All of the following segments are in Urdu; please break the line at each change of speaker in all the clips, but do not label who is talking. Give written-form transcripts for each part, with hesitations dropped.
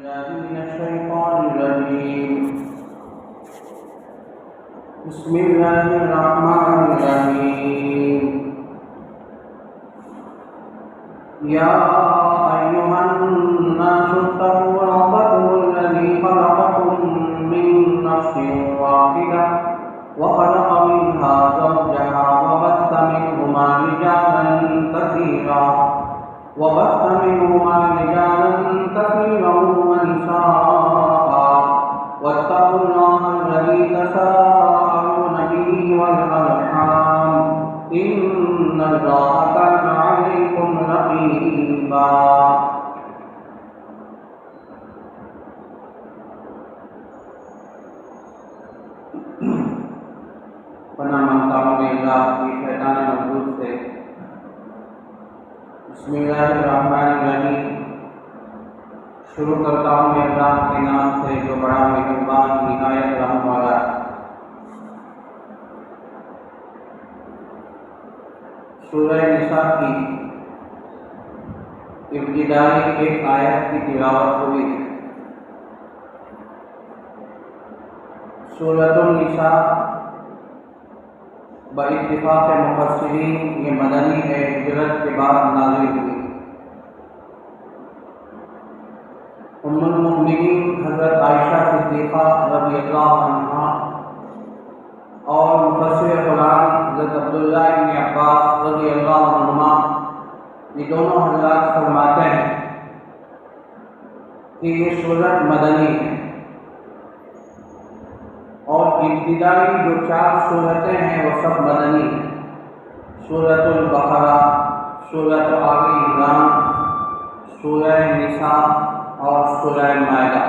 بالله من الشيطان الرجيم. بسم الله الرحمن الرحيم. يا أيها الناس اتقوا ربكم الذي خلقكم من نفس واحدة وخلق منها زوجها وبث منهما رجالا كثيرا ونساء واتقوا الله الذي تساءلون به والأرحام إن الله كان عليكم رقيبا. پناہ مانگتا ہوں میں اللہ کی شیطان مردود سے. بسم اللہ الرحمن الرحیم. شروع کرتا ہوں میں اللہ کے نام سے جو بڑا مہربان نہایت رحم والا ہے. سورہ نساء کی ابتدائی ایک آیت کی تلاوت ہوئی. سورۃ النساء باتفاق مفسرین یہ مدنی ہے، ہجرت کے بعد نازل ہوئی. ام المؤمنین حضرت عائشہ صدیقہ رضی اللہ عنہا اور مفسر قرآن حضرت عبداللہ بن عباس رضی اللہ عنہما یہ دونوں حضرات فرماتے ہیں کہ یہ سورت مدنی ہے اور ابتدائی جو 4 سورتیں ہیں وہ سب مدنی ہیں. سورۃ البقرہ، سورۃ آل عمران، سورہ نساء اور سورہ مائدہ.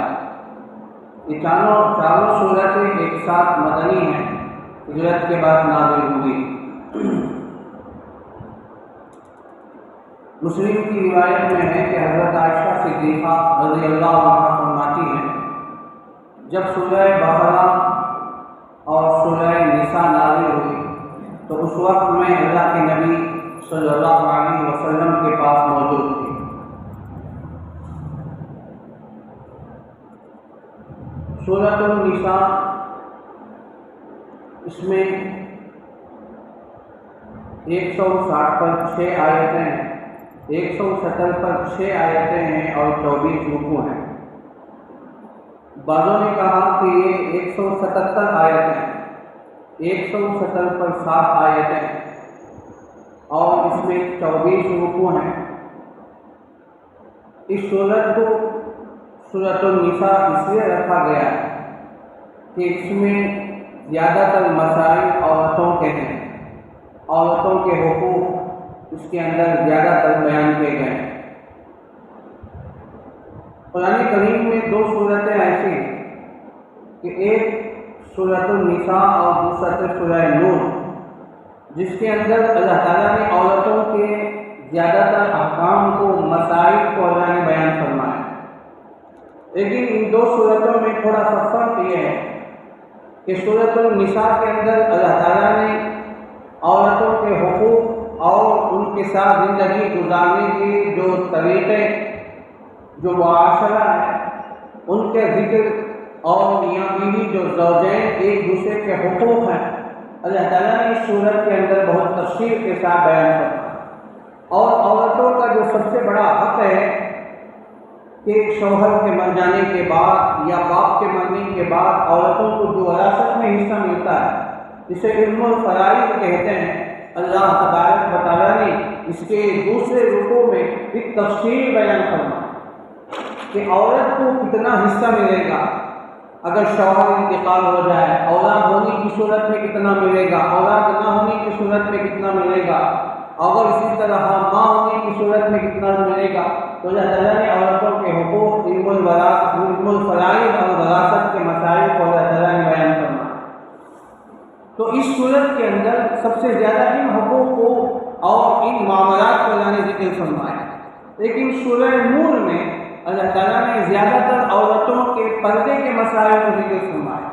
یہ چاروں سورتیں ایک ساتھ مدنی ہیں، ہجرت کے بعد نازل ہوئی. مسلم کی روایت میں ہے کہ حضرت عائشہ صدیقہ رضی اللہ عنہا فرماتی ہیں جب سورہ بقرہ اور سورہ نساء نازل ہوئی تو اس وقت میں اللہ کے نبی صلی اللہ علیہ وسلم کے پاس موجود تھی. سورۃ النساء اس میں 160 پر 6 آیتیں ہیں، 170 پر 6 آیتیں ہیں اور 24 رکوع ہیں. بعضوں نے کہا کہ یہ 177 آیتیں، 170 پر 7 آیتیں اور اس میں 24 رکوع ہیں. اس سورت کو سورۃ النساء اس لیے رکھا گیا ہے کہ اس میں زیادہ تر مسائل عورتوں کے ہیں، عورتوں کے حقوق اس کے اندر زیادہ تر بیان کیے گئے ہیں. قرآن کریم میں 2 صورتیں ایسی ہیں کہ ایک سورۃ النساء اور دوسرا سورہ نور، جس کے اندر اللہ تعالیٰ نے عورتوں کے زیادہ تر احکام کو، مسائل کو اللہ نے بیان فرمایا. لیکن ان 2 صورتوں میں تھوڑا سا فرق یہ ہے کہ سورۃ النساء کے اندر اللہ تعالیٰ نے عورتوں کے حقوق اور ان کے ساتھ زندگی گزارنے کے جو طریقے، جو معاشرہ ہے، ان کے ذکر اور میاں بیوی جو زوجین ایک دوسرے کے حقوق ہیں، اللہ تعالیٰ نے اس صورت کے اندر بہت تفصیل کے ساتھ بیان کرا. اور عورتوں کا جو سب سے بڑا حق ہے کہ شوہر کے مر جانے کے بعد یا باپ کے مرنے کے بعد عورتوں کو جو وراثت میں حصہ ملتا ہے، جسے علم الفرائض کہتے ہیں، اللہ تبارک و تعالیٰ نے اس کے دوسرے رکوع میں ایک تفصیل بیان فرمایا کہ عورت کو کتنا حصہ ملے گا اگر شوہر انتقال ہو جائے، اولاد ہونے کی صورت میں کتنا ملے گا، اولاد نہ ہونے کی صورت میں کتنا ملے گا، اور اسی طرح ماں ہونے کی صورت میں کتنا ملے گا. تو اللہ تعالیٰ نے عورتوں کے حقوق، علم الفرائض اور وراثت کے مسائل کو اللہ تعالیٰ نے بیان فرمایا. تو اس صورت کے اندر سب سے زیادہ ان حقوق کو اور ان معاملات کو اللہ نے ذکر فرمایا. لیکن سورہ نور میں اللہ تعالیٰ نے زیادہ تر عورتوں کے پردے کے مسائل کو ذکر فرمایا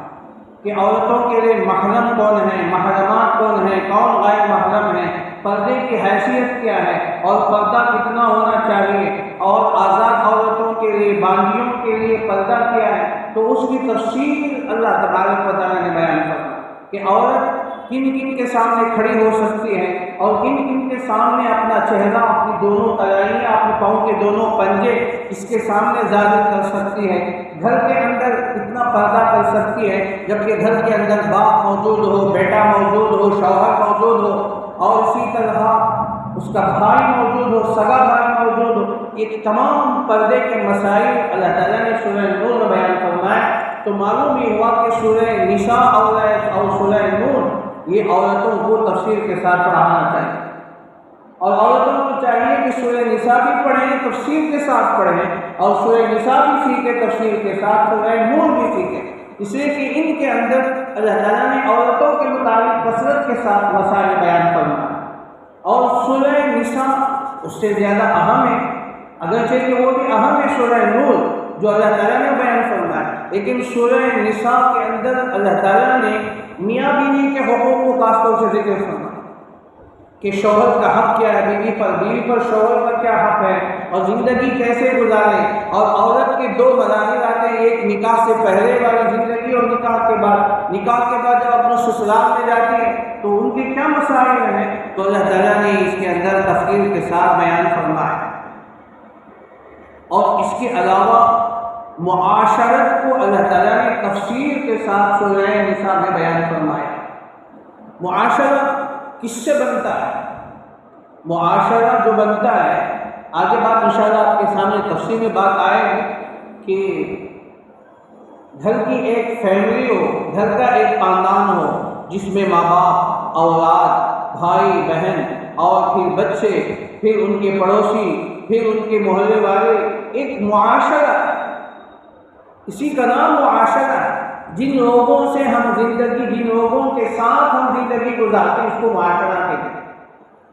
کہ عورتوں کے لیے محرم کون ہیں، محرمات کون ہیں، کون غیر محرم ہیں، پردے کی حیثیت کیا ہے اور پردہ کتنا ہونا چاہیے، اور آزاد عورتوں کے لیے، باندیوں کے لیے لیے پردہ کیا ہے، تو اس کی تفصیل اللہ تبارک و تعالیٰ نے بیان فرمائی کہ عورت کن کن کے سامنے کھڑی ہو سکتی ہے اور کن کن کے سامنے اپنا چہرہ، اپنی دونوں تلائیاں، اپنے پاؤں کے دونوں پنجے اس کے سامنے ظاہر کر سکتی ہے، گھر کے اندر کتنا پردہ کر سکتی ہے، جبکہ گھر کے اندر باپ موجود ہو، بیٹا موجود ہو، شوہر موجود ہو، اور اسی طرح اس کا بھائی موجود ہو، سگا بھائی موجود ہو۔ یہ تمام پردے کے مسائل اللہ تعالیٰ نے سورہ نور میں بیان فرمائے، تو معلوم یہ ہوا کہ سورہ نساء اور سورہ نور یہ عورتوں کو تفسیر کے ساتھ پڑھانا چاہیے، اور عورتوں کو چاہیے کہ سورہ نساء بھی پڑھیں، تفسیر کے ساتھ پڑھیں، اور سورہ نساء بھی سیکھیں تفسیر کے ساتھ، سورہ نور بھی سیکھیں، اس لیے کہ ان کے اندر اللہ تعالیٰ نے عورتوں کے متعلق کثرت کے ساتھ مسائل بیان فرمائے، اور سورہ نساء اس سے زیادہ اہم ہے، اگرچہ کہ وہ بھی اہم ہے سورہ نور جو اللہ تعالیٰ نے بیان فرمایا، لیکن سورہ نساء کے اندر اللہ تعالیٰ نے میاں بیوی کے حقوق کو خاص طور سے ذکر فرمایا کہ شوہر کا حق کیا ہے بیوی پر شوہر کا کیا حق ہے، اور زندگی کیسے گزاریں، اور عورت کے دو مراحل آتے ہیں، ایک نکاح سے پہلے والی زندگی اور نکاح کے بعد جب اپنے سسرال میں جاتی ہے تو ان کے کیا مسائل ہیں، تو اللہ تعالیٰ نے اس کے اندر تفصیل کے ساتھ بیان فرمایا، اور اس کے علاوہ معاشرت کو اللہ تعالیٰ نے تفصیل کے ساتھ سورہ نساء میں بیان فرمایا۔ معاشرہ کس سے بنتا ہے؟ معاشرہ جو بنتا ہے، آگے بات انشاءاللہ آپ کے سامنے تفصیل میں بات آئے گی کہ گھر کی ایک فیملی ہو، گھر کا ایک خاندان ہو جس میں ماں باپ، اولاد، بھائی بہن، اور پھر بچے، پھر ان کے پڑوسی، پھر ان کے محلے والے، ایک معاشرہ، اسی کا نام معاشرہ ہے۔ جن لوگوں سے ہم زندگی، جن لوگوں کے ساتھ ہم زندگی گزارتے ہیں اس کو معاشرہ کہتے ہیں۔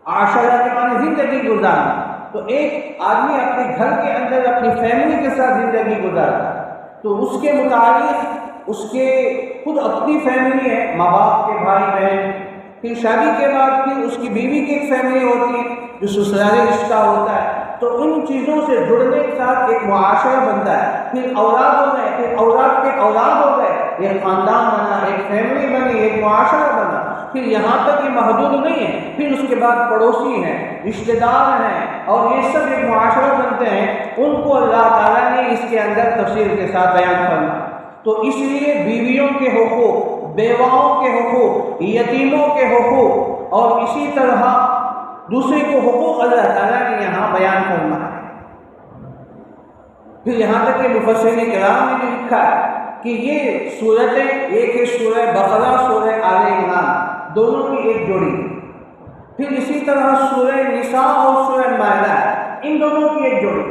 معاشرہ کے معنی زندگی گزارنا، تو ایک آدمی اپنے گھر کے اندر اپنی فیملی کے ساتھ زندگی گزارتا ہے، تو اس کے متعلق اس کے خود اپنی فیملی ہے، ماں باپ کے بھائی بہن، پھر شادی کے بعد پھر اس کی بیوی کی ایک فیملی ہوتی ہے جو سسرالی رشتہ ہوتا ہے، تو ان چیزوں سے جڑنے کے ساتھ ایک معاشرہ بنتا ہے، پھر اولاد ہو گئے، پھر اولاد کے اولاد ہو گئے، ایک خاندان بنا، ایک فیملی بنی، ایک معاشرہ بنا، پھر یہاں تک یہ محدود نہیں ہے، پھر اس کے بعد پڑوسی ہیں، رشتہ دار ہیں، اور یہ سب ایک معاشرہ بنتے ہیں، ان کو اللہ تعالیٰ نے اس کے اندر تفصیل کے ساتھ بیان کرنا۔ تو اس لیے بیویوں کے حقوق، بیواؤں کے حقوق، یتیموں کے حقوق، اور اسی طرح دوسرے کو حقوق اللہ تعالیٰ نے یہاں بیان کرنا ہے۔ پھر یہاں تک کہ مفسرین کرام نے بھی لکھا ہے کہ یہ صورتیں، ایک ہے سورہ بقرہ، سورہ آل عمران، دونوں کی ایک جوڑی، پھر اسی طرح سورہ نساء اور سورہ مائدہ، ان دونوں کی ایک جوڑی۔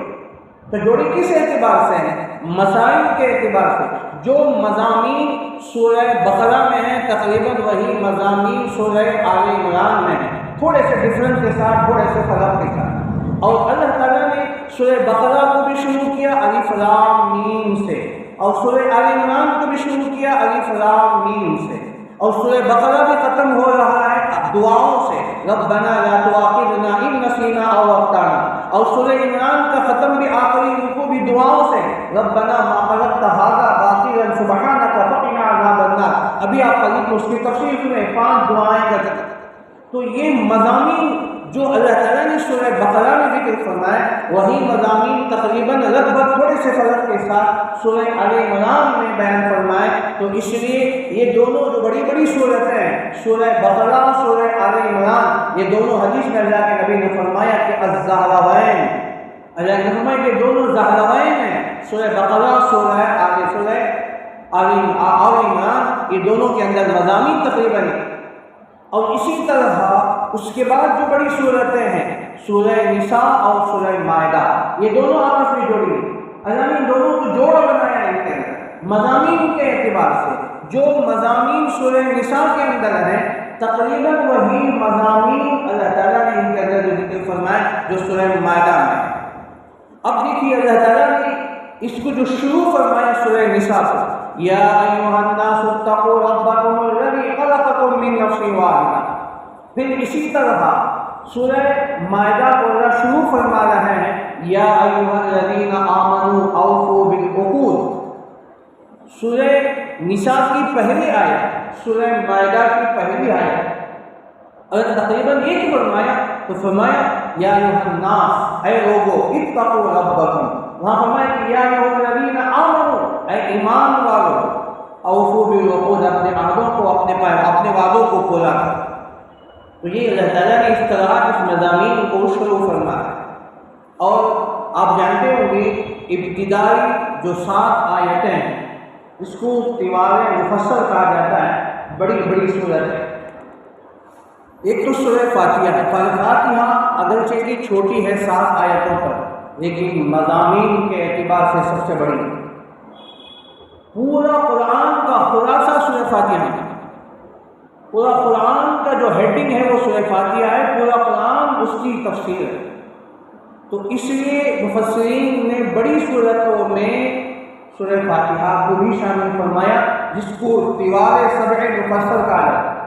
تو جوڑی کس اعتبار سے ہے؟ مسائل کے اعتبار سے۔ جو مضامین سورہ بقرہ میں ہیں تقریباً وہی مضامین سورہ آل عمران میں ہیں، تھوڑے سے ڈفرنس کے ساتھ، تھوڑے سے فرق کے ساتھ۔ اور اللہ تعالیٰ نے سورہ بقرہ کو بھی شروع کیا الف لام میم سے، اور سورہ آل عمران کو بھی شروع کیا الف لام میم سے، اور سورہ بقرہ بھی ختم ہو رہا ہے دعاؤں سے، ربنا لا تؤاخذنا ان نسینا او اخطانا، اور سورہ عمران کا ختم بھی آخری رکوع بھی دعاؤں سے، ربنا ما خلقت هذا باطلا سبحانك فقنا عذاب النار۔ ابھی آپ قریب اس کی تفصیل سنیں، 5 دعائیں کا ذکر۔ تو یہ مضامین جو اللہ تعالیٰ نے سورہ بقرہ میں ذکر فرمائے، وہی مضامین تقریباً لگ بھگ تھوڑے سے فرق کے ساتھ سورہ آل عمران میں بیان فرمائے۔ تو اس لیے یہ دونوں جو بڑی بڑی صورتیں ہیں، سورہ بقرہ، سورہ آل عمران، یہ دونوں حدیث میں اللہ کے نبی نے فرمایا کہ الزہراوین، اللہ نے فرمایا کہ دونوں زہراوین ہیں، سورہ بقرہ، سورہ آل عمران، یہ دونوں کے اندر مضامین تقریباً ہیں۔ اور اسی طرح اس کے بعد جو بڑی صورتیں ہیں سورہ نساء اور سورہ مائدہ، یہ دونوں آپس میں جڑی ہیں۔ اللہ نے ان دونوں کو جوڑ بنایا ان کے اندر مضامین کے اعتبار سے۔ جو مضامین سورہ نساء کے اندر ہیں تقریباً وہی مضامین اللہ تعالیٰ نے ان کے اندر جو ذکر فرمائے جو سورہ مائدہ میں۔ اب دیکھیے اللہ تعالیٰ نے اس کو جو شروع فرمایا سورہ نساء سے، یا ایھا الناس اتقوا ربکم الذی خلقکم من نفس واحدہ۔ پھر اسی طرح سورہ مائدہ کو اللہ شروع فرما رہے ہیں، یا ایھا الذین آمنوا اوفوا بالعقود، سورہ نساء کی پہلی آیت، سورہ مائدہ کی پہلی آیت، اگر تقریباً ایک فرمایا تو فرمایا یا ایھا الناس، اے لوگو اتقوا ربکم، وہاں فرمایا کہ یا ایھا الذین آمنوا، اے ایمان والو، اوفوا بالعقود، اپنے عہدوں کو اپنے وعدوں کو پورا کرو۔ تو یہ اللہ تعالیٰ نے اس طرح اس مضامین کو شروع فرمایا۔ اور آپ جانتے ہوں گے ابتدائی جو 7 آیتیں ہیں اس کو طوال مفصل کہا جاتا ہے، بڑی بڑی صورتیں۔ ایک تو سورہ فاتحہ ہے، فاتحہ اگرچہ کہ چھوٹی ہے 7 آیتوں پر، لیکن مضامین کے اعتبار سے سب سے بڑی ہے۔ پورا قرآن کا خلاصہ سورہ فاتحہ ہے، پورا قرآن کا جو ہیڈنگ ہے وہ سورہ فاتحہ ہے، پورا قرآن اس کی تفسیر ہے۔ تو اس لیے مفسرین نے بڑی صورتوں میں سورہ فاتحہ کو بھی شامل فرمایا، جس کو طوال 7 مفصل کہا جاتا ہے۔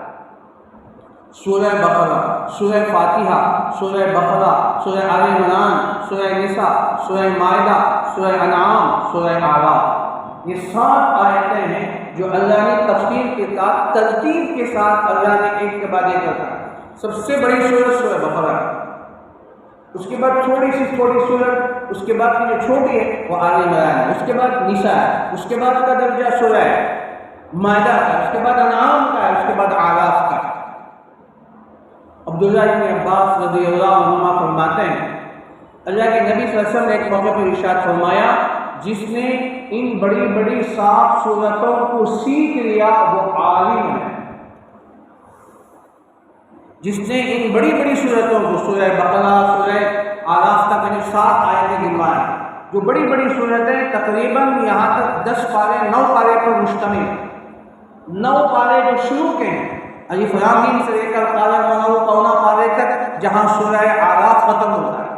سورہ بقرہ، سورہ فاتحہ، سورہ بقرہ، سورہ آل عمران، سورہ نساء، سورہ مائدہ، سورہ انعام، سورہ اعراف، یہ 7 آیتیں ہیں جو اللہ نے تفصیل کے ساتھ، ترتیب کے ساتھ اللہ نے ایک کے بعد ایک رکھا۔ سب سے بڑی سورت سورہ بقرہ ہے، اس کے بعد چھوٹی سورت، اس کے بعد جو چھوٹی ہے وہ آل عمران ہے، اس کے بعد نساء ہے، اس کے بعد کا درجہ سورہ مائدہ کا، اس کے بعد انعام کا ہے، اس کے بعد اعراف کا ہے۔ عبداللہ بن عباس رضی اللہ عنہما فرماتے ہیں اللہ کے نبی صلی اللہ علیہ وسلم نے ایک موقع پر ارشاد فرمایا، جس نے ان بڑی بڑی 7 صورتوں کو سیکھ لیا وہ عالم ہے۔ جس نے ان بڑی بڑی صورتوں کو، سورہ بقرہ، سورہ اعراف تک یعنی 7 آیتیں گنوائیں، جو بڑی بڑی صورتیں تقریباً یہاں تک 10 پارے 9 پارے پر مشتمل، 9 پارے جو شروع کے ہیں الف لام میم سے لے کر قونا پارے تک، جہاں سورہ اعراف ختم ہوتا ہے۔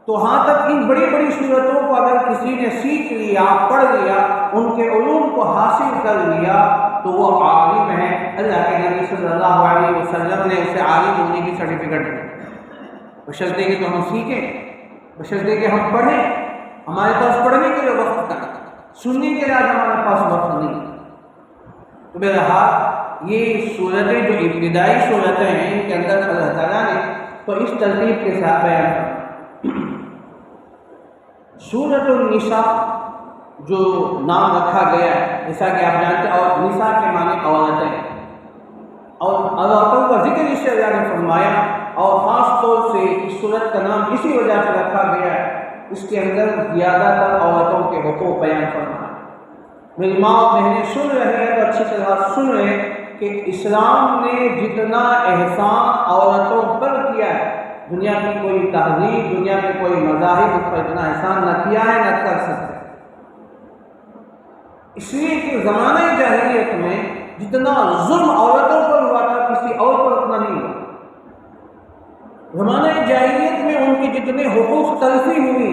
تو ہاں تک ان بڑی بڑی صورتوں کو اگر کسی نے سیکھ لیا، پڑھ لیا، ان کے علوم کو حاصل کر لیا تو وہ عالم ہے۔ اللہ کے نبی صلی اللہ علیہ وسلم نے اسے عالم ہونے کی سرٹیفکیٹ دی، بشرطے کہ تو ہم سیکھیں، بشرطے کہ ہم پڑھیں۔ ہمارے پاس پڑھنے کے لیے وقت تک، سننے کے لیے آج ہمارے پاس وقت نہیں۔ تو بہرحال یہ صورتیں جو ابتدائی صورتیں ہیں ان کے اندر اللہ تعالیٰ نے تو اس ترتیب کے ساتھ بیان کیا۔ سورۃ النساء جو نام رکھا گیا ہے، جیسا کہ آپ جانتے ہیں، اور نساء کے معنی عورتیں، اور عورتوں کا ذکر اس سے اللہ نے فرمایا، اور خاص طور سے اس سورت کا نام اسی وجہ سے رکھا گیا ہے، اس کے اندر زیادہ تر عورتوں کے حقوق بیان فرمایا۔ میری ماں اور بہنیں سن رہے ہیں تو اچھی طرح سن رہے کہ اسلام نے جتنا احسان عورتوں پر کیا ہے، دنیا کی کوئی تہذیب، دنیا کے کوئی مذاہب اس پر اتنا احسان نہ کیا ہے، نہ کر سکتے۔ اس لیے کہ زمانہ جاہلیت میں جتنا ظلم عورتوں پر ہوا تھا کسی اور پر اتنا نہیں ہوا۔ زمانہ جاہلیت میں ان کے جتنے حقوق تلفی ہوئی،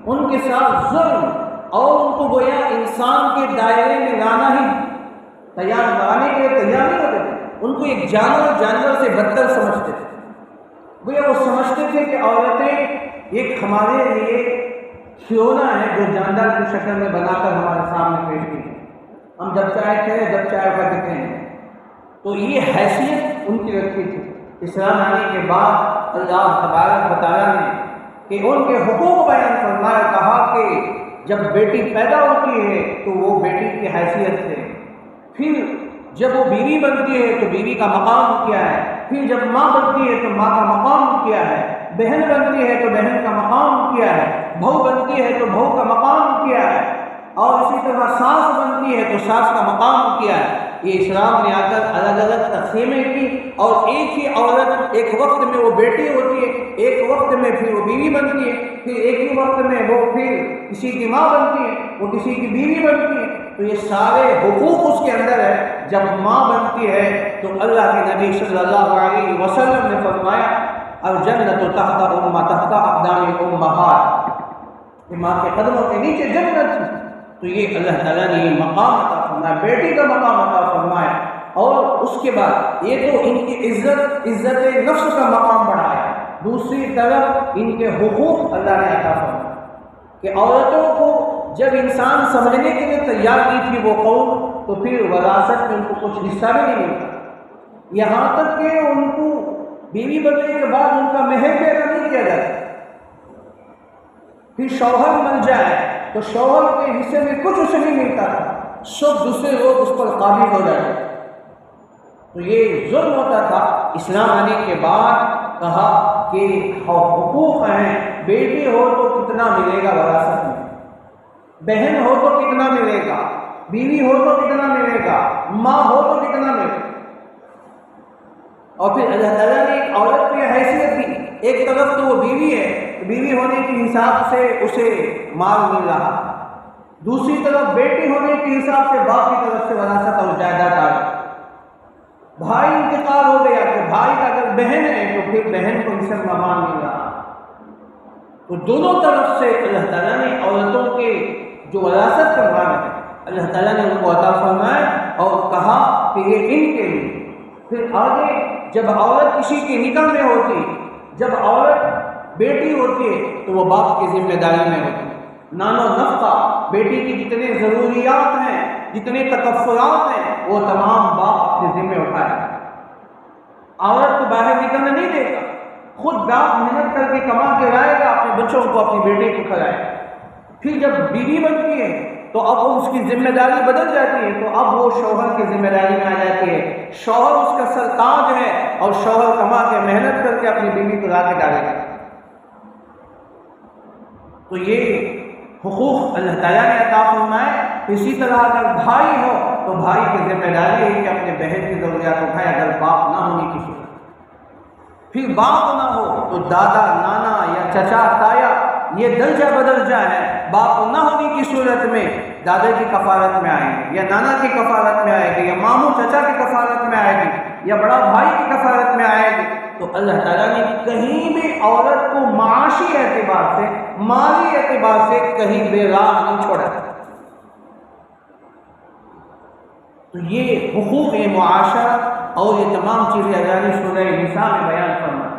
ان کے ساتھ ظلم اور ان کو گویا انسان کے دائرے میں لانا ہی لانے کے لیے تیار نہیں ہوتے تھے، ان کو ایک جانور سے بدتر سمجھتے تھے۔ گویا وہ سمجھتے تھے کہ عورتیں ایک ہمارے لیے کھلونا ہے جو جاندار کی شکل میں بنا کر ہمارے سامنے پیش کی، ہم جب چاہے کہیں، جب چاہے کرتے ہیں۔ تو یہ حیثیت ان کی رکھی تھی۔ اسلام آنے کے بعد اللہ تبارک و تعالیٰ نے کہ ان کے حقوق بیان فرمایا، کہا کہ جب بیٹی پیدا ہوتی ہے تو وہ بیٹی کی حیثیت سے، پھر جب وہ بیوی بنتی ہے تو بیوی کا مقام کیا ہے، پھر جب ماں بنتی ہے تو ماں کا مقام کیا ہے، بہن بنتی ہے تو بہن کا مقام کیا ہے، بہو بنتی ہے تو بہو کا مقام کیا ہے، اور اسی طرح ساس بنتی ہے تو ساس کا مقام کیا ہے۔ یہ اسلام نے آ کر الگ الگ تقسیمیں کی، اور ایک ہی عورت ایک وقت میں وہ بیٹی ہوتی ہے، ایک وقت میں پھر وہ بیوی بنتی ہے، پھر ایک ہی وقت میں وہ پھر کسی کی ماں بنتی ہے، وہ کسی کی بیوی بنتی ہے۔ تو یہ سارے حقوق اس کے اندر ہے۔ جب ماں بنتی ہے تو اللہ کے نبی صلی اللہ علیہ وسلم نے فرمایا، الجنت تحت تحت اقدام امہات، کہ ماں کے قدموں کے نیچے جنت تھی۔ تو یہ اللہ تعالیٰ نے یہ مقام عطا فرمایا، بیٹی کا مقام عطا فرمایا، اور اس کے بعد یہ تو ان کی عزت نفس کا مقام بڑھایا، دوسری طرف ان کے حقوق اللہ نے عطا فرمایا کہ عورتوں کو جب انسان سمجھنے کے لیے تیار نہیں تھی وہ قوم، تو پھر وراثت میں ان کو کچھ حصہ بھی نہیں ملتا، یہاں تک کہ ان کو بیوی بننے کے بعد ان کا مہر بھی ادا نہیں کیا جاتا۔ پھر شوہر مر جائے تو شوہر کے حصے میں کچھ اسے نہیں ملتا تھا، سب دوسرے لوگ اس پر قابل ہو جاتے۔ تو یہ ظلم ہوتا تھا۔ اسلام آنے کے بعد کہا کہ حقوق ہیں، بیٹی ہو تو کتنا ملے گا وراثت میں، بہن ہو تو کتنا ملے گا، بیوی ہو تو کتنا ملے گا، ماں ہو تو کتنا ملے گا۔ اور پھر اللہ تعالیٰ نے ایک عورت کی حیثیت دی، ایک طرف تو وہ بیوی ہے، بیوی ہونے کے حساب سے اسے مال مل رہا، دوسری طرف بیٹی ہونے کے حساب سے باپ کی طرف سے وراثت اور جائیداد آ گئی۔ بھائی انتقال ہو گیا تو بھائی کا اگر بہن ہے تو پھر بہن کو حصہ مال مل رہا۔ تو دونوں طرف سے اللہ تعالیٰ نے عورتوں کے جو وراثت کا مال ہے اللہ تعالیٰ نے ان کو عطا فرمایا اور کہا کہ یہ ان کے لیے۔ پھر آگے جب عورت کسی کے نکاح میں ہوتی، جب عورت بیٹی ہوتی ہے تو وہ باپ کی ذمہ داری میں ہوتی ہے۔ نان و نفقہ، بیٹی کی جتنے ضروریات ہیں، جتنے تکفلات ہیں، وہ تمام باپ اپنے ذمہ اٹھائے۔ عورت کو باہر نکلنا نہیں دے گا، خود باپ محنت کر کے کما کے لائے گا، اپنے بچوں کو اپنی بیٹی کو کھلائے گا۔ پھر جب بیوی بنتی ہے تو اب اس کی ذمہ داری بدل جاتی ہے، تو اب وہ شوہر کی ذمہ داری میں آ جاتی ہے۔ شوہر اس کا سرتاج ہے اور شوہر کما کے محنت کر کے اپنی بیوی کو لا کے ڈالے گا۔ تو یہ حقوق اللہ تعالیٰ نے عطا فرمائے۔ اسی طرح اگر بھائی ہو تو بھائی کی ذمہ داری ہے کہ اپنے بہن کی ضروریات اٹھائے، اگر باپ نہ ہونے کی صورت۔ پھر باپ نہ ہو تو دادا، نانا یا چچا، تایا، یہ درجہ بدرجہ ہے۔ باپ نہ ہونے کی صورت میں دادا کی کفالت میں آئے گی، یا نانا کی کفالت میں آئے گی، یا ماموں چچا کی کفالت میں آئے گی، یا بڑا بھائی کی کفالت میں آئے گی۔ تو اللہ تعالیٰ نے کہیں بھی عورت کو معاشی اعتبار سے، مالی اعتبار سے کہیں بے راہ نہیں چھوڑا۔ تو یہ حقوق معاشرت اور یہ تمام چیزیں اللہ نے سورہ نساء میں بیان فرمائی۔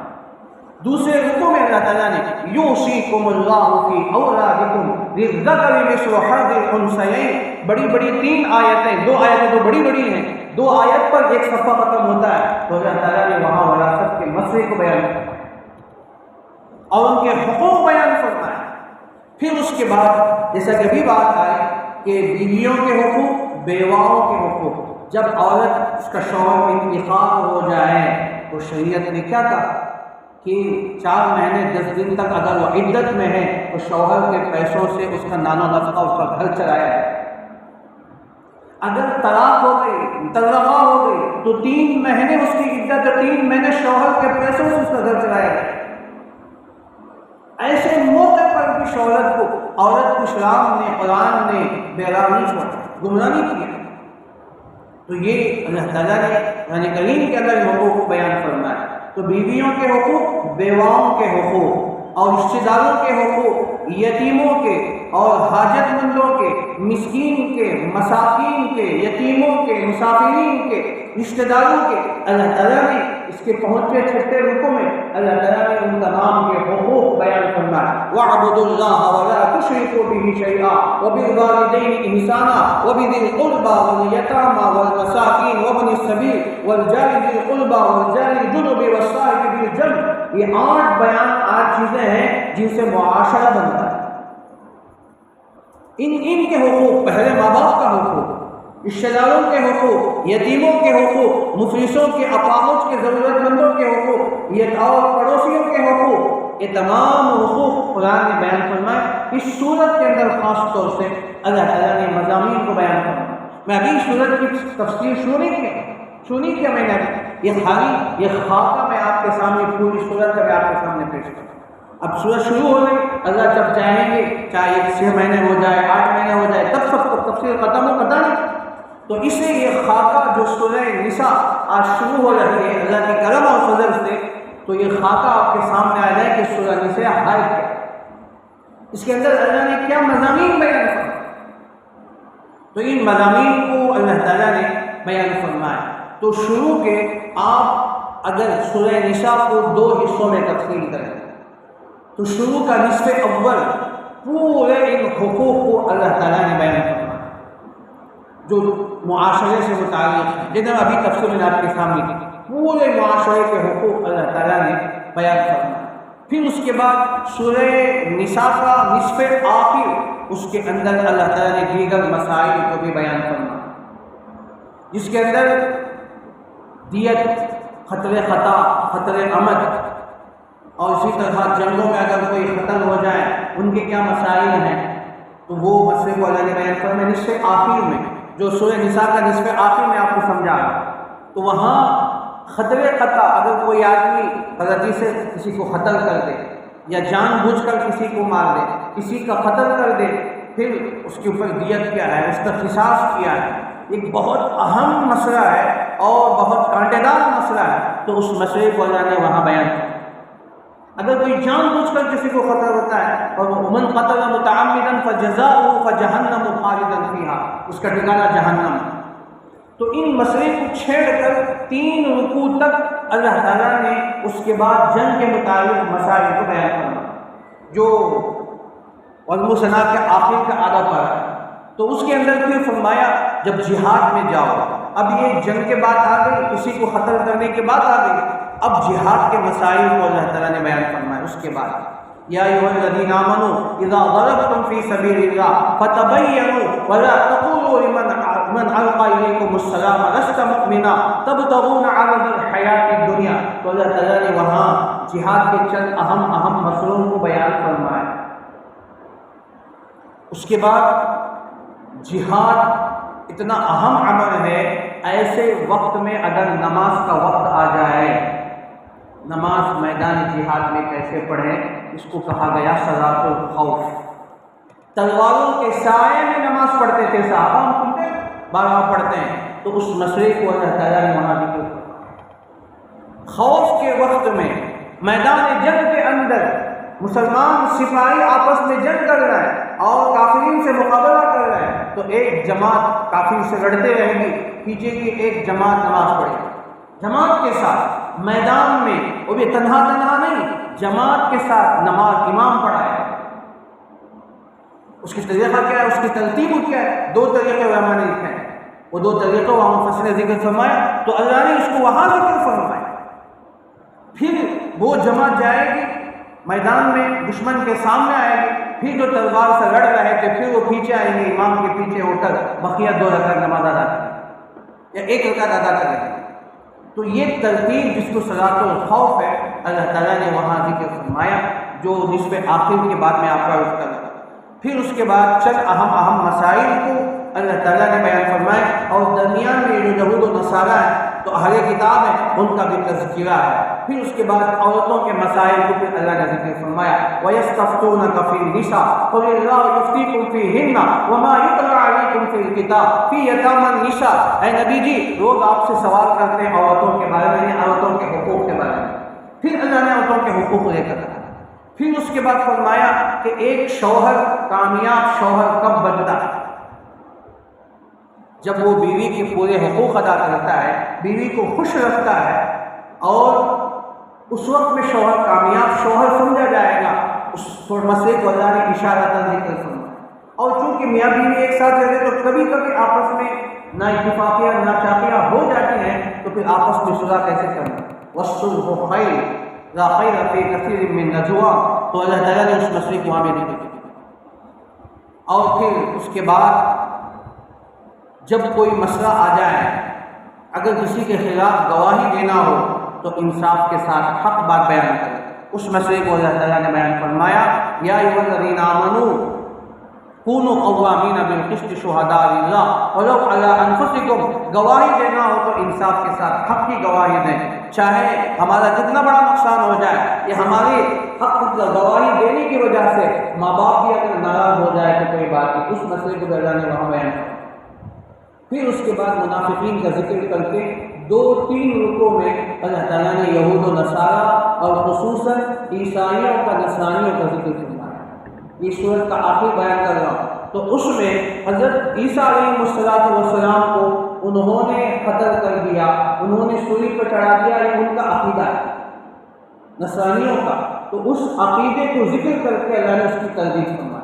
دوسرے رکوع میں اللہ تعالیٰ نے یوصیکم اللہ فی اولادکم للذکر مثل حظ الانثیین، بڑی بڑی 3 آیتیں، 2 آیتیں تو بڑی بڑی ہیں، 2 آیت پر ایک صفحہ ختم ہوتا ہے، تو اللہ تعالیٰ نے وہاں وراثت کے مسئلے کو بیان کیا اور ان کے حقوق بیان فرمائے۔ پھر اس کے بعد جیسا کہ ابھی بات آئی کہ بیویوں کے حقوق، بیواؤں کے حقوق۔ جب عورت اس کا شوہر انتقال ہو جائے تو شریعت نے کیا کہا کہ 4 مہینے 10 دن تک اگر وہ عدت میں ہے تو شوہر کے پیسوں سے اس کا نان و نفقہ، اس کا گھر چلایا جائے۔ اگر طلاق ہو گئی، طلاق ہو گئی تو 3 مہینے اس کی عدت، 3 مہینے شوہر کے پیسوں سے اس کا گھر چلایا جائے۔ ایسے موقع پر بھی عورت کو اسلام نے، قرآن نے بیراہ نہیں چھوڑا، گمراہ نہیں کیا۔ تو یہ اللہ تعالیٰ نے قرآن کریم کے اندر حقوق بیان فرمایا۔ تو بیویوں کے حقوق، بیواؤں کے حقوق اور رشتہ داروں کے حقوق، یتیموں کے اور حاجت مندوں کے، مسکین کے، مساکین کے، یتیموں کے، مسافرین کے، رشتہ داروں کے، اللہ تعالیٰ نے اس کے پہنچے 6 رکوع میں اللہ تعالیٰ نے ان تمام کے حقوق بیان فرمائے۔ وَاعْبُدُوا اللَّهَ وَلَا تُشْرِكُوا بِهِ شَيْئًا وَبِالْوَالِدَيْنِ إِحْسَانًا وَبِذِي الْقُرْبَى وَالْيَتَامَى وَالْمَسَاكِينِ وَابْنِ السَّبِيلِ وَالْجَارِ ذِي الْقُرْبَى وَالْجَارِ الْجُنُبِ وَالصَّاحِبِ بِالْجَنبِ۔ یہ 8 بیان 8 چیزیں ہیں جن سے معاشرہ بنتا ہے۔ ان کے حقوق، پہلے ماں باپ کا حقوق، رشتہ داروں کے حقوق، یتیموں کے حقوق، مفلسوں کے، اپاہج کے، ضرورت مندوں کے حقوق، یہ اور پڑوسیوں کے حقوق، یہ تمام حقوق قرآن نے بیان فرمائے۔ اس صورت کے اندر خاص طور سے اللہ تعالیٰ نے مضامین کو بیان فرمایا۔ میں ابھی صورت کی تفسیر سنی کیا میں نے یہ خاکہ میں آپ کے سامنے، پوری صورت کا میں آپ کے سامنے پیش کروں۔ اب سورج شروع ہو گئی، اللہ جب چاہیں گے چاہے 6 مہینے ہو جائے، 8 مہینے ہو جائے، تب سب کو تفسیر ختم ہو پتہ نہیں۔ تو اسے یہ خاکہ جو سورہ نساء آج شروع ہو رہی ہے اللہ کے کرم اور فضل سے، تو یہ خاکہ آپ کے سامنے آ جائے کہ سورہ نساء ہے کیا، اس کے اندر اللہ نے کیا مضامین بیان فرمائے۔ تو ان مضامین کو اللہ تعالیٰ نے بیان فرمایا۔ تو شروع کے آپ اگر سورہ نساء کو 2 حصوں میں تقسیم کریں تو شروع کا نصف اول پورے ان حقوق کو اللہ تعالیٰ نے بیان کرنا جو معاشرے سے متعلق ہیں، جنہیں ابھی تفصیل آپ کے سامنے کی، پورے معاشرے کے حقوق اللہ تعالیٰ نے بیان کرنا۔ پھر اس کے بعد سورہ نساء کا نصف آخر، اس کے اندر اللہ تعالیٰ نے دیگر مسائل کو بھی بیان کرنا، جس کے اندر دیت، خطر خطا، خطر عمد، اور اسی طرح جنگوں میں اگر کوئی قتل ہو جائے ان کے کیا مسائل ہیں، تو وہ مسئلے کو اللہ نے بیان کرنا نصف آخر میں، جو سورہ نساء کا نصف آخر میں آپ کو سمجھا۔ تو وہاں خطر خطا، اگر کوئی آدمی غلطی سے کسی کو قتل کر دے یا جان بوجھ کر کسی کو مار دے، کسی کا قتل کر دے، پھر اس کے اوپر دیت کیا ہے، اس کا قصاص کیا ہے، ایک بہت اہم مسئلہ ہے اور بہت کانٹے دار مسئلہ ہے، تو اس مسئلے کو اللہ نے وہاں بیان کیا۔ اگر کوئی جان بوجھ کر کسی کو خطر ہوتا ہے اور وہ من قتل متعمدا فجزاؤہ جہنم خالدا فیہا، اس کا ٹھکانہ جہنم۔ تو ان مسئلے کو چھیڑ کر 3 رکوع تک اللہ تعالیٰ نے اس کے بعد جنگ کے متعلق مسائل کو بیان کرنا، جو والمحصنات کے آخر کا آدھا پارہ ہے۔ تو اس کے اندر پھر فرمایا جب جہاد میں جاؤ، اب یہ جنگ کے بعد آ گئی، کسی کو قتل کرنے کے بعد آ گئی، اب جہاد کے مسائل کو اللہ تعالیٰ نے بیان فرمایا۔ اس کے بعد یا ایھا الذین آمنوا اذا ضربتم فی سبیل اللہ فتبینوا ولا تقولوا لمن القی الیکم السلام لست مؤمنا تبتغون عرض الحیاۃ الدنیا۔ تو اللہ تعالیٰ نے وہاں جہاد کے چند اہم مسئلوں کو بیان فرمایا۔ اس کے بعد جہاد اتنا اہم عمل ہے، ایسے وقت میں اگر نماز کا وقت آ جائے، نماز میدان جہاد میں کیسے پڑھیں، اس کو کہا گیا صلاۃ الخوف۔ تلواروں کے سائے میں نماز پڑھتے تھے صحابہ، ہم سنتے بار پڑھتے ہیں، تو اس مسئلے کو اللہ تعالیٰ نے وہاں ذکر کیا۔ خوف کے وقت میں میدان جنگ کے اندر مسلمان سپاہی آپس میں جنگ کر رہے ہیں اور کافرین سے مقابلہ کر رہے ہیں، تو ایک جماعت کافر سے لڑتے رہے گی، پیچھے کی ایک جماعت نماز پڑھے گی جماعت کے ساتھ میدان میں، وہ بھی تنہا نہیں، جماعت کے ساتھ نماز امام پڑھائے۔ اس کی طریقہ کیا ہے، اس کی ترتیب کیا ہے؟ 2 طریقے علماء نے لکھے ہیں، وہ 2 طریقے وہاں مفسر نے ذکر فرمایا، تو اللہ نے اس کو وہاں ذکر فرمایا۔ پھر وہ جماعت جائے گی میدان میں، دشمن کے سامنے آئے گی، پھر جو تلوار سے لڑ رہے تھے پھر وہ پیچھے آئیں گے، امام کے پیچھے ہو کر بقیہ 2 رکعت نماز ادا کریں یا 1 رکعت ادا کریں۔ تو یہ ترتیب جس کو صلاۃ الخوف ہے، اللہ تعالیٰ نے وہاں ذکر فرمایا، جو نصف آخر کے بعد میں آپ کا عرض کروں۔ پھر اس کے بعد چند اہم مسائل کو اللہ تعالیٰ نے بیان فرمایا، اور درمیان میں جو یہود و نصارہ ہیں تو اہل کتاب ہیں، ان کا بھی تذکرہ ہے۔ پھر اس کے بعد عورتوں کے مسائل کو پھر اللہ نے ذکر فرمایا، وَيَسْتَفْتُونَكَ فِي النِّسَاءِ قُلِ اللَّهُ يُفْتِيكُمْ فِيهِنَّ وَمَا يُتْلَىٰ عَلَيْكُمْ فِي الْكِتَابِ فِي يَتَامَى النِّسَاءِ۔ اے نبی جی، لوگ آپ سے سوال کرتے ہیں عورتوں کے بارے میں، عورتوں کے حقوق کے بارے میں۔ پھر اللہ نے عورتوں کے حقوق لے کر کہا، پھر اس کے بعد فرمایا کہ ایک شوہر، کامیاب شوہر کب بنتا ہے؟ جب وہ بیوی کے پورے حقوق ادا کرتا ہے، بیوی کو خوش رکھتا ہے، اور اس وقت میں شوہر کامیاب شوہر سمجھا جائے گا۔ اس مسئلے کو اللہ نے اشارۃ ذکر فرمایا۔ اور چونکہ میاں بیوی ایک ساتھ رہتے تو کبھی کبھی آپس میں نا اتفاقیاں ناچاقیاں ہو جاتی ہیں، تو پھر آپس میں صلح کیسے کرنا؟ والصلح خیر لا خیر فی کثیر من نجواہم۔ تو اللہ تعالیٰ نے اس مسئلے کو وہاں بھی ذکر کیا۔ اور پھر اس کے بعد جب کوئی مسئلہ آ جائے، اگر کسی کے خلاف گواہی دینا ہو تو انصاف کے ساتھ حق بات بیان کرے۔ اس مسئلے کو اللہ تعالیٰ نے بیان فرمایا، یا ایھا الذین آمنوا کونوا قوامین بالقسط شہداء للہ ولو علی انفسکم۔ گواہی دینا ہو تو انصاف کے ساتھ حق کی گواہی دیں، چاہے ہمارا کتنا بڑا نقصان ہو جائے، یہ ہماری حق گواہی دینے کی وجہ سے ماں باپ بھی اگر ناراض ہو جائے تو کوئی بات نہیں۔ اس مسئلے کو اللہ نے وہاں بیان کیا۔ پھر اس کے بعد منافقین کا ذکر کر کے 2-3 رکوع میں اللہ تعالیٰ نے یہود و نصارہ اور خصوصاً عیسائیوں کا، نصرانیوں کا ذکر فرمایا۔ یہ سورت کا آخر بیان کر رہا ہوں، تو اس میں حضرت عیسیٰ علیہ السلام کو انہوں نے قتل کر دیا، انہوں نے سولی پر چڑھا دیا، یہ ان کا عقیدہ ہے نصرانیوں کا۔ تو اس عقیدے کو ذکر کر کے اللہ نے اس کی تردید فرمائی۔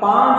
5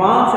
5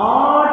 8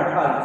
28,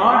8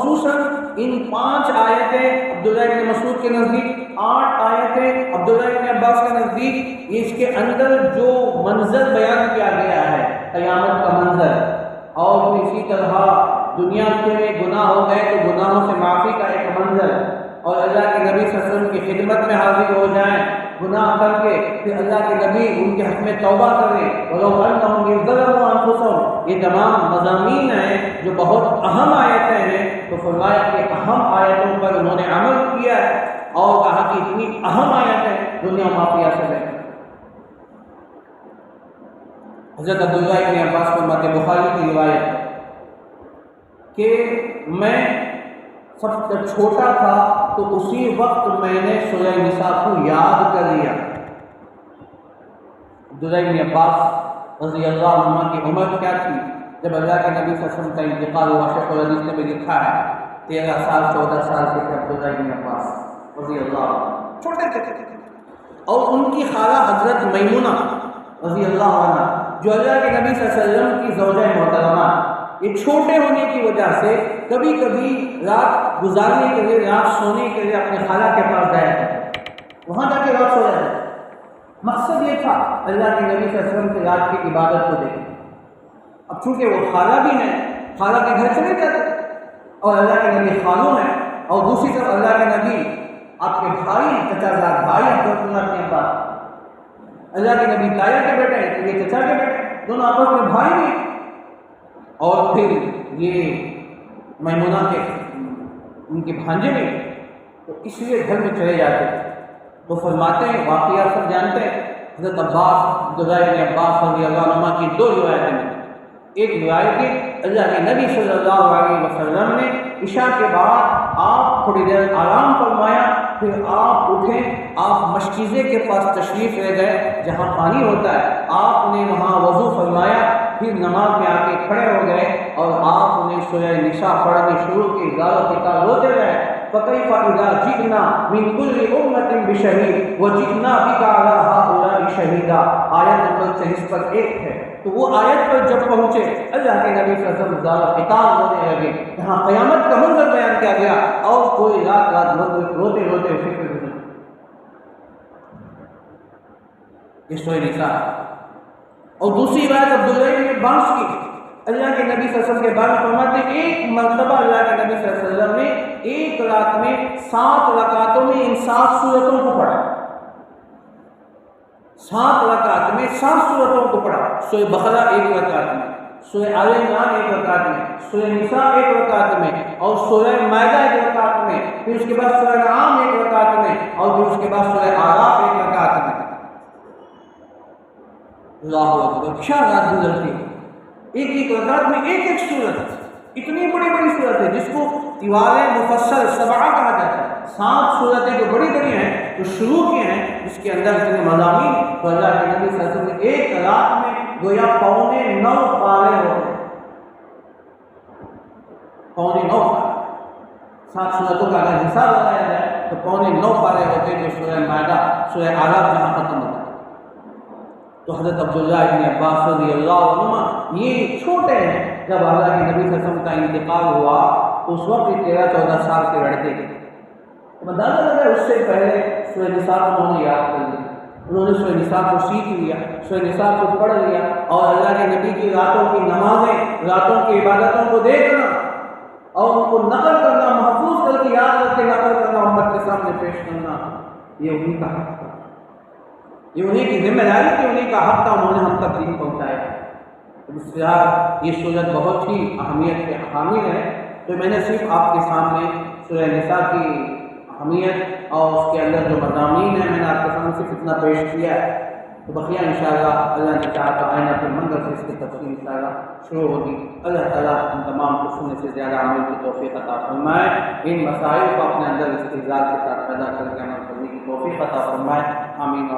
خصوصاً ان 5 آیتیں عبداللہ ابن مسعود کے نزدیک، 8 آیتیں عبداللہ ابن عباس کے نزدیک، اس کے اندر جو منظر بیان کیا گیا ہے قیامت کا منظر، اور اسی طرح دنیا کے گناہ ہو گئے تو گناہوں سے معافی کا ایک منظر، اور اللہ کے نبی صلی اللہ علیہ وسلم کی خدمت میں حاضر ہو جائیں گناہ کر کے، پھر اللہ کے نبی ان کے حق میں توبہ کریں، وَلَوْ أَنَّهُمْ إِذْ ظَلَمُوا أَنفُسَهُمْ، یہ تمام مضامین ہیں جو بہت اہم آیتیں ہیں۔ تو فرمایا کہ اہم آیتوں پر انہوں نے عمل کیا ہے، اور کہا کہ اتنی اہم آیتیں دنیا معافیہ سے ہے۔ حضرت عبداللہ ابن عباس فرماتے ہیں، بخاری کی روایت، کہ میں سب سے چھوٹا تھا تو اسی وقت میں نے سورہ نساء کو یاد کر لیا۔ عبداللہ ابن عباس رضی اللہ عنہ کی عمر کیا تھی جب اللہ کے نبی صلی اللہ علیہ وسلم کا انتقال ہوا؟ شیخ الحدیث نے بھی لکھا ہے 13 سال 14 سال کے تھے عبداللہ ابن عباس رضی اللہ عنہ، چھوٹے تھے، اور ان کی خالہ حضرت میمونہ رضی اللہ عنہ جو اللہ کے نبی صلی اللہ علیہ وسلم کی زوجہ محترمہ، یہ چھوٹے ہونے کی وجہ سے کبھی کبھی رات گزارنے کے لیے، رات سونے کے لیے اپنے خالہ کے پاس جایا کرتے، وہاں جا کے رات سو جاتے۔ مقصد یہ تھا اللہ کے نبی صلی اللہ علیہ وسلم کی رات کی عبادت کو دیکھیں۔ اب چونکہ وہ خالہ بھی ہیں، خالہ کے گھر چلے جاتے، اور اللہ کے نبی خالوں ہیں، اور دوسری طرف اللہ کے نبی آپ کے بھائی ہیں، چچا زاد بھائی ہیں، اللہ کے پاس اللہ کے نبی تایا کے بیٹے ہیں، تو یہ چچا کے بیٹے، دونوں آپس میں بھائی ہیں، اور پھر یہ میمونہ کے ان کے بھانجے میں، تو اس لیے گھر میں چلے جاتے تھے۔ تو فرماتے ہیں، واقعہ سب جانتے ہیں، حضرت عباس عبداللہ ابن عباس رضی اللہ عنہ کی 2 روایتیں ہیں۔ ایک روایت اللہ کے نبی صلی اللہ علیہ وسلم نے عشاء کے بعد آپ تھوڑی دیر آرام فرمایا، پھر آپ اٹھیں، آپ مشکیزے کے پاس تشریف لے گئے جہاں پانی ہوتا ہے، آپ نے وہاں وضو فرمایا، پھر نماز میں آ کے کھڑے ہو گئے اور آپ نے سورہ نساء پڑھنے شروع کی، زار فکر روتے رہے، فَكَيْفَ إِذَا جِئْنَا مِنْ كُلِّ أُمَّةٍ بِشَهِيدٍ وَجِئْنَا بِكَ عَلَىٰ هَٰؤُلَاءِ شَهِيدًا، آیت نمبر 23 پر 1 ہے۔ تو وہ آیت پر جب پہنچے، اللہ کے نبی صلی اللہ علیہ وسلم زار فکر رونے لگے، یہاں قیامت کا منظر بیان کیا گیا، اور کوئی رات روتے روتے فکر گزر۔ یہ سورہ نساء۔ اور دوسری بات عبداللہ ابن عباس کی، اللہ کے نبی صلی اللہ علیہ وسلم کے بارے میں فرماتے ہیں، ایک مرتبہ اللہ کے نبی صلی اللہ علیہ وسلم نے ایک رات میں 7 رکعتوں میں ان 7 سورتوں کو پڑھا، 7 رکعت میں 7 سورتوں کو پڑھا۔ سورہ بقرہ 1 رکعت میں، سورہ آل عمران 1 رکعت میں، سورہ نساء 1 رکعت میں، اور سورہ مائدہ 1 رکعت میں، پھر اس کے بعد سورہ انعام 1 رکعت میں، اور پھر اس کے بعد سورہ اعراف 1 رکعت میں۔ اللہ اکبر، کیا رات گزرتی ہے! ایک ایک رکعت میں ایک ایک سورت، اتنی بڑی بڑی صورت ہے جس کو طوال مفصل 7 کہا جاتا ہے، 7 صورتیں جو بڑی بڑی ہیں جو شروع کی ہیں، جس کے اندر اتنے مضامین، تو اللہ کے نبی صلی اللہ علیہ وسلم نے ایک رات میں گویا 9.25 پارے ہوتے، 9.25 پارے، 7 صورتوں کا اگر حساب لگایا جائے تو 9.25 پارے ہوتے جو سورہ مائدہ، سورہ اعراف جہاں ختم ہوتا ہے۔ تو حضرت عبداللہ ابن عباس رضی اللہ عنہ یہ چھوٹے ہیں، جب اللہ کے نبی صلی اللہ علیہ وسلم کا انتقال ہوا تو اس وقت 13-14 سال کے لڑکے تھے۔ اندازہ لگا اس سے پہلے سورہ نساء کو انہوں نے یاد کر لیا، انہوں نے سورہ نساء کو سیکھ لیا، سورہ نساء کو پڑھ لیا، اور اللہ کے نبی کی راتوں کی نمازیں، راتوں کی عبادتوں کو دیکھنا اور ان کو نقل کرنا، محفوظ کر کے یاد کر کے نقل کرنا، امت کے سامنے پیش کرنا، یہ انہیں کا حق تھا، یہ انہیں کی ذمہ داری تھی، انہیں کا حق تھا، انہوں نے ہم تک دین پہنچایا۔ اس طرح یہ صورت بہت ہی اہمیت کے حامل ہے، تو میں نے صرف آپ کے سامنے سورہ نساء کی اہمیت اور اس کے اندر جو مضامین ہیں میں نے آپ کے سامنے صرف اتنا پیش کیا ہے۔ تو بقیہ انشاءاللہ اللہ نے چاہا تو آئندہ پھر منظر سے اس کی تفصیل انشاءاللہ شروع ہوگی۔ اللہ تعالیٰ ہم تمام کو سننے سے زیادہ عمل کی توفیق عطا فرمائے، ان مسائل کو اپنے اندر استحضار کے ساتھ پیدا کر کے عمل کرنے کی توفیق عطا فرمائے۔ آمین۔